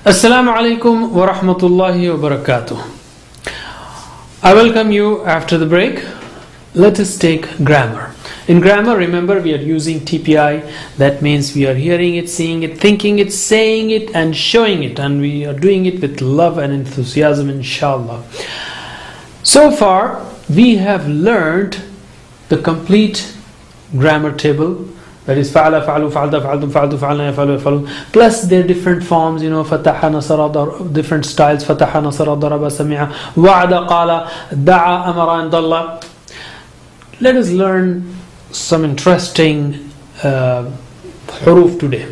Assalamu alaikum wa rahmatullahi wa barakatuh. I welcome you after the break. Let us take grammar. In grammar, remember, we are using TPI. That means we are hearing it, seeing it, thinking it, saying it, and showing it. And we are doing it with love and enthusiasm, inshallah. So far, we have learned the complete grammar table. That is fa'ala, fa'alu, fa'alta, fa'altum, fa'altu, fa'alna, yaf'alu, yaf'alu. Plus their different forms, fataha, nasara, different styles. Fataha, nasara, daraba, sami'a, wa'ada, qala, da'a, amara, and dalla. Let us learn some interesting huruf today.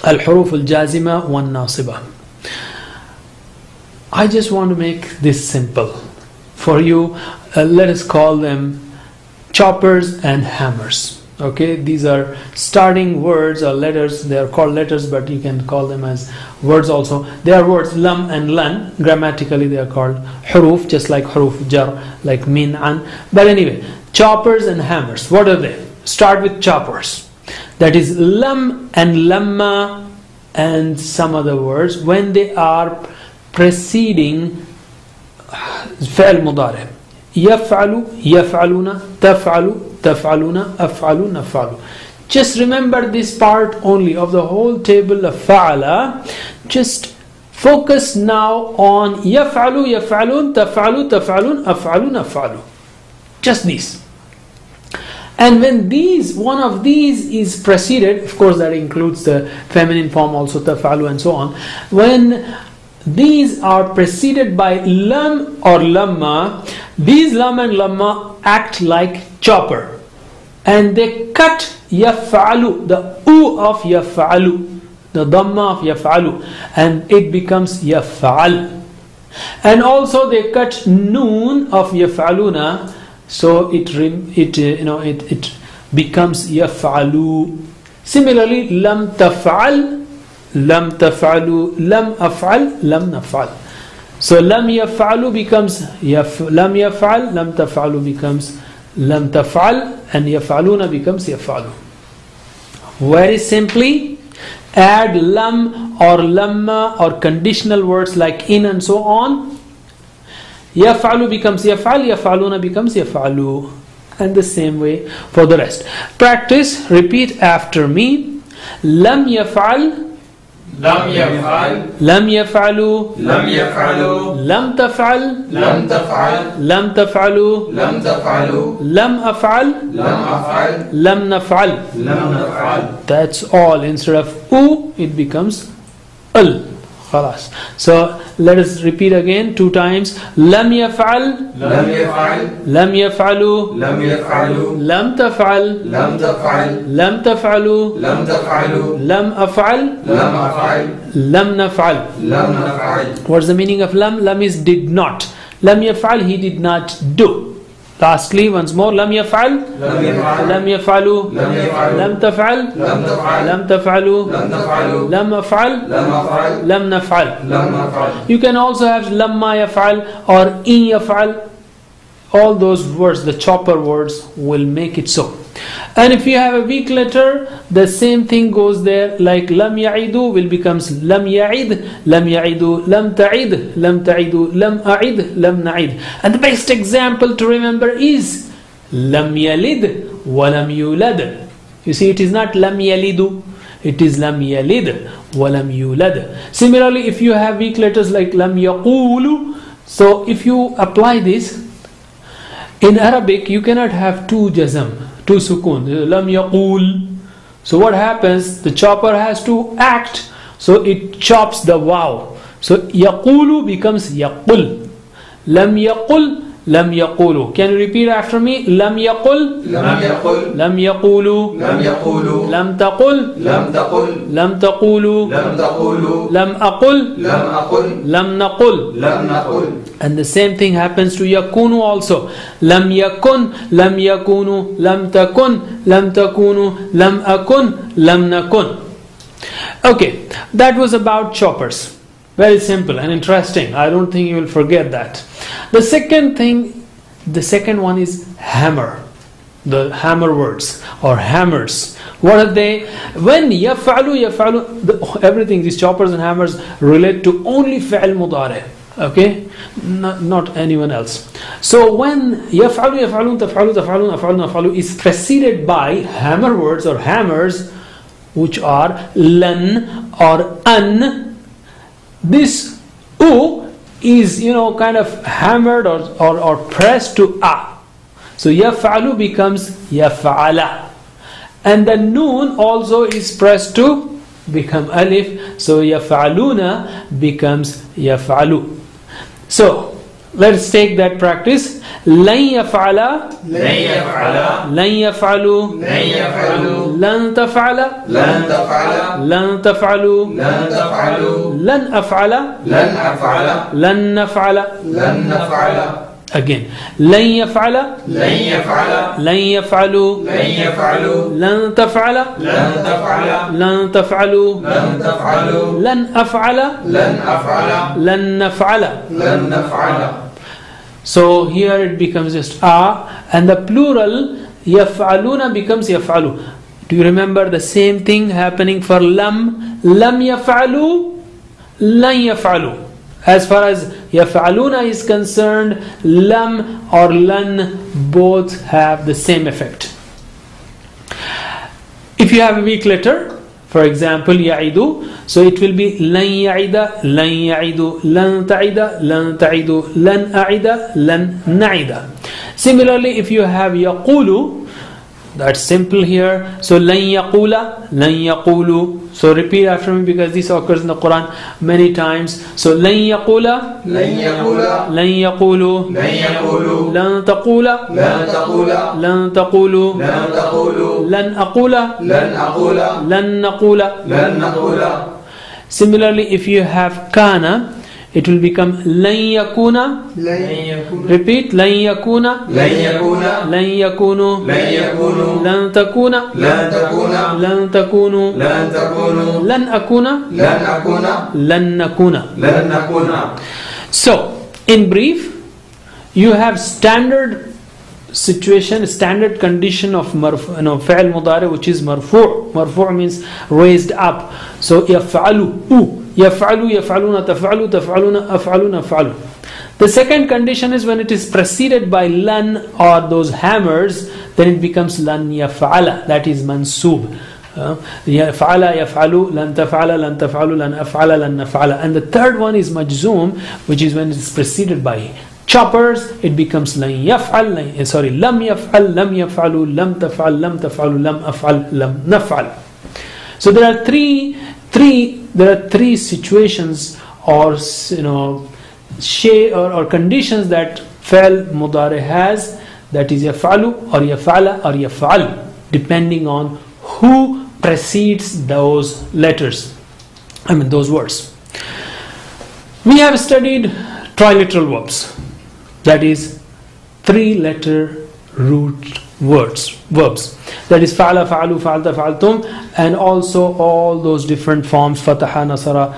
Al-huruf al-jazima wa nasiba. I just want to make this simple for you. Let us call them choppers and hammers. Okay, these are starting words or letters. They are called letters, but you can call them as words also. They are words lam and lan. Grammatically they are called huruf, just like huruf jar, like min, an. But anyway, choppers and hammers. What are they? Start with choppers. That is lam and lamma and some other words when they are preceding fi'l mudari. Yaf'alu, yaf'aluna, taf'alu, taf'aluna, af'alu, naf'alu. Just remember this part only of the whole table of fa'ala. Just focus now on yaf'alu, yaf'alun, taf'alu, taf'alun, af'alu, naf'alu. Just these. And when one of these is preceded, of course that includes the feminine form also, taf'alu and so on. When these are preceded by lam or lamma, these lam and lamma act like chopper, and they cut yaf'alu, the u of yaf'alu, the dhamma of yaf'alu, and it becomes yaf'al. And also they cut noon of yaf'aluna, so it becomes yaf'alu. Similarly, lam taf'al, lam taf'alu, lam af'al, lam naf'al. So lam yaf'alu becomes lam yaf'al, lam taf'alu becomes lam taf'al, and yaf'aluna becomes yaf'alu. Very simply, add lam or lamma or conditional words like in and so on. Yaf'alu becomes yaf'al, yaf'aluna becomes yaf'alu. And the same way for the rest. Practice, repeat after me. Lam yaf'al, لم يفعل لم يفعلوا لم يفعلوا لم تفعل لم تفعل لم تفعلوا لم تفعلوا لم أفعل لم أفعل لم نفعل. لم نفعل. That's all. Instead of u, it becomes ul. خلاص. So let us repeat again 2 times. لم يفعل لم يفعل لم يفعلوا لم يفعلوا لم تفعل لم تفعل لم تفعلوا لم تفعلوا لم أفعل لم أفعل لم نفعل. لم نفعل. What's the meaning of lam? Lam is did not. Lam yaf'al, he did not do. Lastly, once more, lam yaf'al, لم يفعل lam yaf'alu, لم يفعل lam taf'al, لم تفعل lam taf'alu, لم تفعلوا lam af'al, لم أفعل lam naf'al. لم نفعل. You can also have lamma yaf'al or in yaf'al. All those words, the chopper words, will make it so. And if you have a weak letter, the same thing goes there. Like lam ya'idu will becomes lam ya'id, lam ya'idu, lam ta'id, lam ta'idu, lam a'id, lam na'id. And the best example to remember is lam yalid wa lam yulad. You see, it is not lam yalidu, it is lam yalid wa lam yulad. Similarly, if you have weak letters like lam yaqulu, so if you apply this in Arabic, you cannot have 2 jazm, 2 sukun, lam yaqul. So what happens? The chopper has to act, so it chops the waw. So yaqulu becomes yaqul. Lam yaqul, lam yaqulu. Can you repeat after me? Lam yaqul, لم يقل lam yaqulu, لم يقولوا lam taqul, لم تقل lam taqulu, لم تقولوا lam aqul, لم أقل lam naqul. لم نقل. And the same thing happens to yakunu also. Lam yakun, lam yakunu, lam takun, lam takunu, lam akun, lam nakun. Okay, that was about choppers. Very simple and interesting. I don't think you will forget that. The second one is hammer. the hammer words or hammers. What are they? When yaf'alu, everything, these choppers and hammers relate to only fi'l mudari. Okay, not anyone else. So when yaf'alu, yaf'alun, taf'alu, taf'alun, af'alun, af'alu is preceded by hammer words or hammers, which are lan or an, this u is kind of hammered or pressed to a. So yaf'alu becomes yaf'ala, and the noon also is pressed to become alif. So yaf'aluna becomes yaf'alu. So let's take that practice. Lan yaf'ala, lan yaf'ala, lan yaf'alu, lan yaf'alu, lan taf'ala, lan taf'ala, lan taf'alu, lan taf'alu, lan af'ala, lan af'ala, lan naf'ala. lan naf'ala. Again, lan yaf'ala, lan yaf'ala, lan yaf'alu, lan yaf'alu, lan taf'ala, lan taf'ala, lan taf'alu, lan taf'alu, lan af'ala, lan af'ala, lan naf'ala. lan naf'ala. So here it becomes just a, and the plural yaf'aluna becomes yaf'alu. Do you remember the same thing happening for lam? Lam yaf'alu, lan yaf'alu. As far as yaf'aluna is concerned, lam or lan both have the same effect. If you have a weak letter, for example ya'idu, so it will be lan ya'ida, lan ya'idu, lan ta'ida, lan ta'idu, lan a'ida, lan na'ida. Similarly, if you have yaqulu, that's simple here. So lan yaqula, lan yaqulu. So repeat after me because this occurs in the Quran many times. So lan yaqula, lan yaqula, lan yaqulu, lan yaqulu, lan taqula, lan taqula, lan taqulu, lan taqulu, lan aqula, lan aqula, lan naqula. lan naqula. Similarly, if you have kana, it will become lan yakuna. lan yakuna, Repeat, lan yakuna, lan yakuna, lan yakunu, lan yakunu, lan takuna, lan takuna, lan takunu, lan takunu, lan akuna, lan akuna, lan nakuna. lan nakuna. So, in brief, you have standard situation, standard condition of fi'l mudari, which is marfu'. Marfu' means raised up. So yaf'alu, yaf'alu, yaf'aluna, taf'alu, taf'aluna, af'aluna, af'alu. The second condition is when it is preceded by lan or those hammers, then it becomes lan yaf'ala, that is mansub. Yaf'ala, yaf'alu, lan taf'ala, lan taf'alu, lan af'ala, lan naf'ala. And the third one is majzoom, which is when it is preceded by choppers, it becomes lam yaf'al, lam yaf'al, lam yaf'alu, lam taf'al, lam taf'alu, lam af'al, lam naf'al. So there are three situations or or conditions that fi'l mudari has, that is yaf'alu or yaf'ala or yaf'al, depending on who precedes those letters, those words. We have studied triliteral verbs, that is 3-letter root verbs, that is fa'ala, fa'alu, fa'alta, fa'altum, and also all those different forms, fataha, nasara,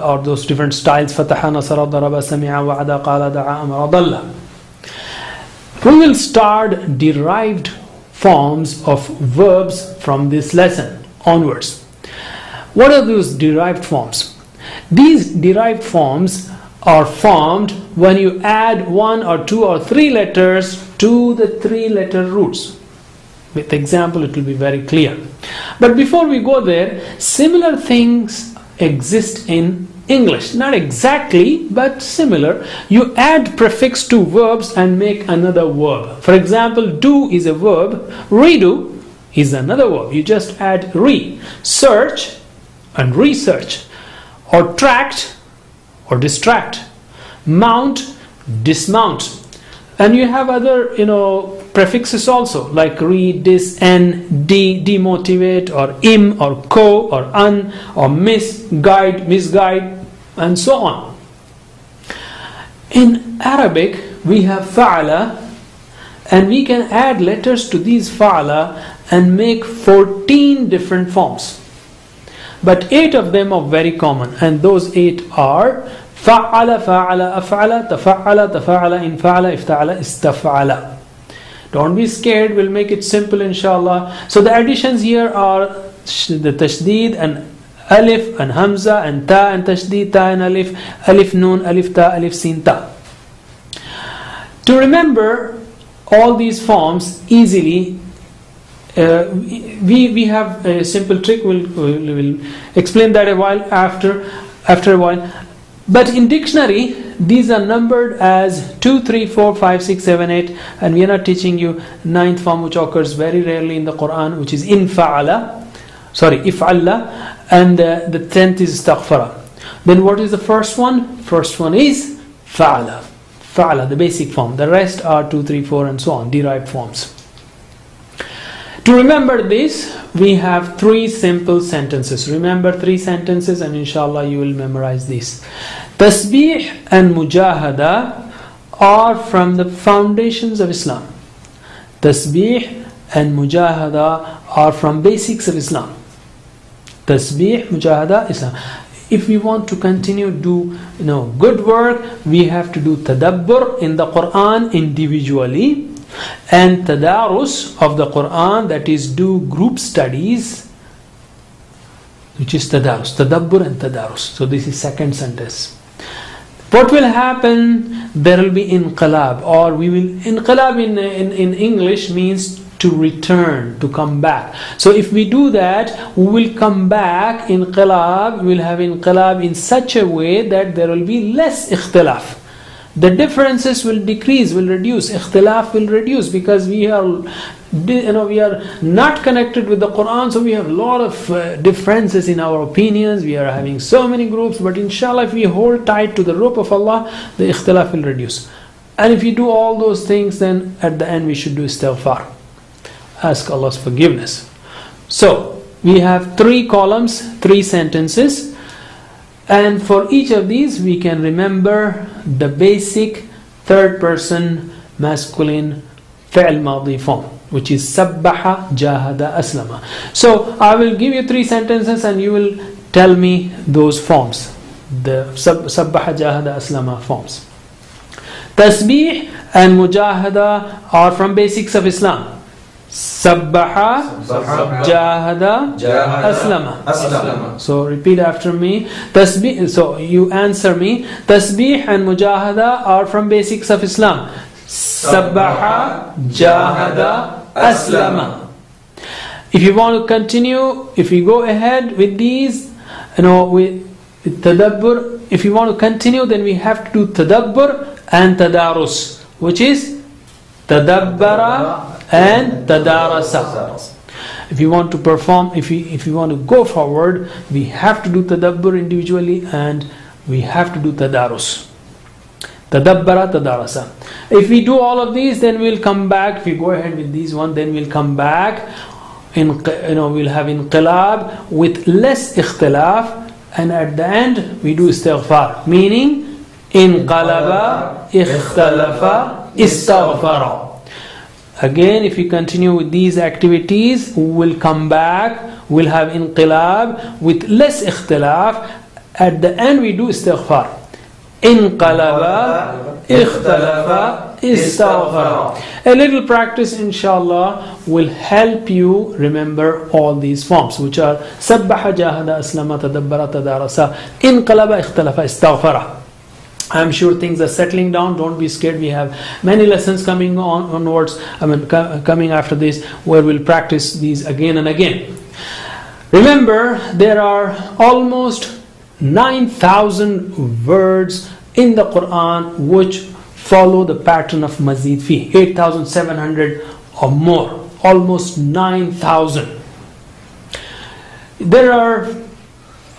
or those different styles, fataha, nasara, daraba, sami'a, wa'ada, qala, da'a, amara, dalla. We will start derived forms of verbs from this lesson onwards. What are those derived forms? These derived forms are formed when you add 1 or 2 or 3 letters to the 3-letter roots. With example, it will be very clear. But before we go there, similar things exist in English. Not exactly, but similar. You add prefix to verbs and make another verb. For example, do is a verb. Redo is another verb. You just add re. Search and research. Or tract or distract. Mount, dismount. And you have other prefixes also, like re, dis, en, de, demotivate, or im, or co, or un, or mis, guide, misguide, and so on. In Arabic, we have fa'ala, and we can add letters to these fa'ala and make 14 different forms. But 8 of them are very common, and those 8 are فعل فعل أفعل تفعل تفاعل إن فعل افتعل استفعل. Don't be scared, we'll make it simple inshallah. So the additions here are the tashdid and alif and hamza and ta and tashdid, ta and alif, alif noon, alif ta, alif sin ta. To remember all these forms easily, we have a simple trick. We'll explain that after a while. But in dictionary, these are numbered as 2, 3, 4, 5, 6, 7, 8, and we are not teaching you ninth form, which occurs very rarely in the Quran, which is if'alla, and the 10th is istaghfara. Then what is the first one? First one is fa'ala, the basic form. The rest are 2, 3, 4 and so on, derived forms. To remember this, we have 3 simple sentences. Remember 3 sentences and inshallah you will memorize this. Tasbih and mujahada are from the foundations of Islam. Tasbih and mujahada are from basics of Islam. Tasbih, mujahada, Islam. If we want to continue do good work, we have to do tadabbur in the Quran individually, and tadarus of the Quran, that is do group studies, which is tadarus, tadabbur and tadarus. So this is second sentence. What will happen? There will be inqilab, or we will, inqilab in English means to return, to come back. So if we do that, we will come back, inqilab, we will have inqilab in such a way that there will be less ikhtilaf. The differences will decrease, will reduce, ikhtilaf will reduce, because we are not connected with the Quran, so we have a lot of differences in our opinions, we are having so many groups, but inshallah if we hold tight to the rope of Allah, the ikhtilaf will reduce. And if we do all those things, then at the end we should do istighfar. Ask Allah's forgiveness. So we have 3 columns, 3 sentences, and for each of these we can remember the basic third person masculine fi'l madhi form, which is sabbaha, jahada, aslama. So I will give you 3 sentences and you will tell me those forms, the sabbaha, jahada, aslama forms. Tasbih and mujahada are from basics of Islam. Sabbaha, jahada, aslama. So repeat after me. Tasbih. So you answer me. Tasbih and mujahada are from basics of Islam. Sabbaha, jahada, aslama. If you want to continue, if we go ahead with these, with tadabbur. If you want to continue, then we have to do tadabbur and tadarus, which is tadabbara and tadarasa. If you want to perform, if you want to go forward, we have to do tadabbur individually and we have to do tadarus. Tadabbara, tadarasa. If we do all of these, then we'll come back. If we go ahead with these one, then we'll come back. We'll have inqilab with less ikhtilaf, and at the end we do istighfar, meaning inqalaba, ikhtalafa, istaghfara. Again, if we continue with these activities, we will come back, we'll have inqilab with less ikhtilaf. At the end we do istighfar. Inqalaba, ikhtalafa, istaghfara. A little practice inshallah will help you remember all these forms, which are sabbaha, jahada, aslama, tadabbara, tadarasa, inqalaba, ikhtalafa, istaghfara. I'm sure things are settling down. Don't be scared. We have many lessons coming onwards. Coming after this, where we'll practice these again and again. Remember, there are almost 9,000 words in the Quran which follow the pattern of mazid fi. 8,700 or more. Almost 9,000. There are,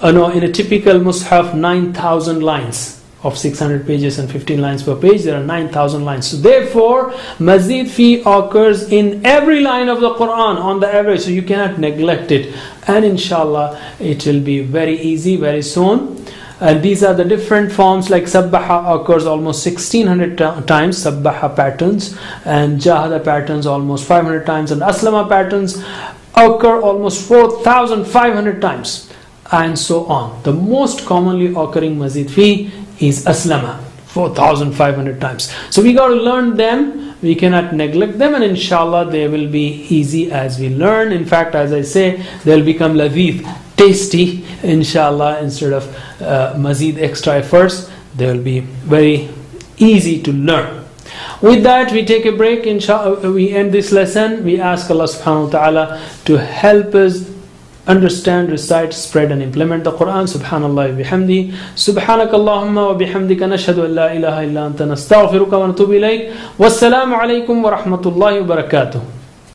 in a typical mushaf, 9,000 lines. Of 600 pages and 15 lines per page, there are 9,000 lines. So therefore, mazid fi occurs in every line of the Quran on the average. So you cannot neglect it. And inshallah, it will be very easy very soon. And these are the different forms, like sabbaha occurs almost 1600 times, sabbaha patterns, and jahada patterns almost 500 times, and aslama patterns occur almost 4,500 times, and so on. The most commonly occurring mazid fi is aslama, 4,500 times. So we got to learn them we cannot neglect them, and inshallah they will be easy as we learn. In fact, as I say, they'll become ladith, tasty, inshallah, instead of mazid extra efforts. They will be very easy to learn. With that, we take a break. Inshallah, we end this lesson. We ask Allah subhanahu wa ta'ala to help us understand, recite, spread and implement the Quran. Subhanallah wa bihamdi. Subhanakallahumma wa bihamdika nashhadu an la ilaha illa anta nastaghfiruka wa natubu ilayk. Wassalamu alaikum wa rahmatullahi wa barakatuh.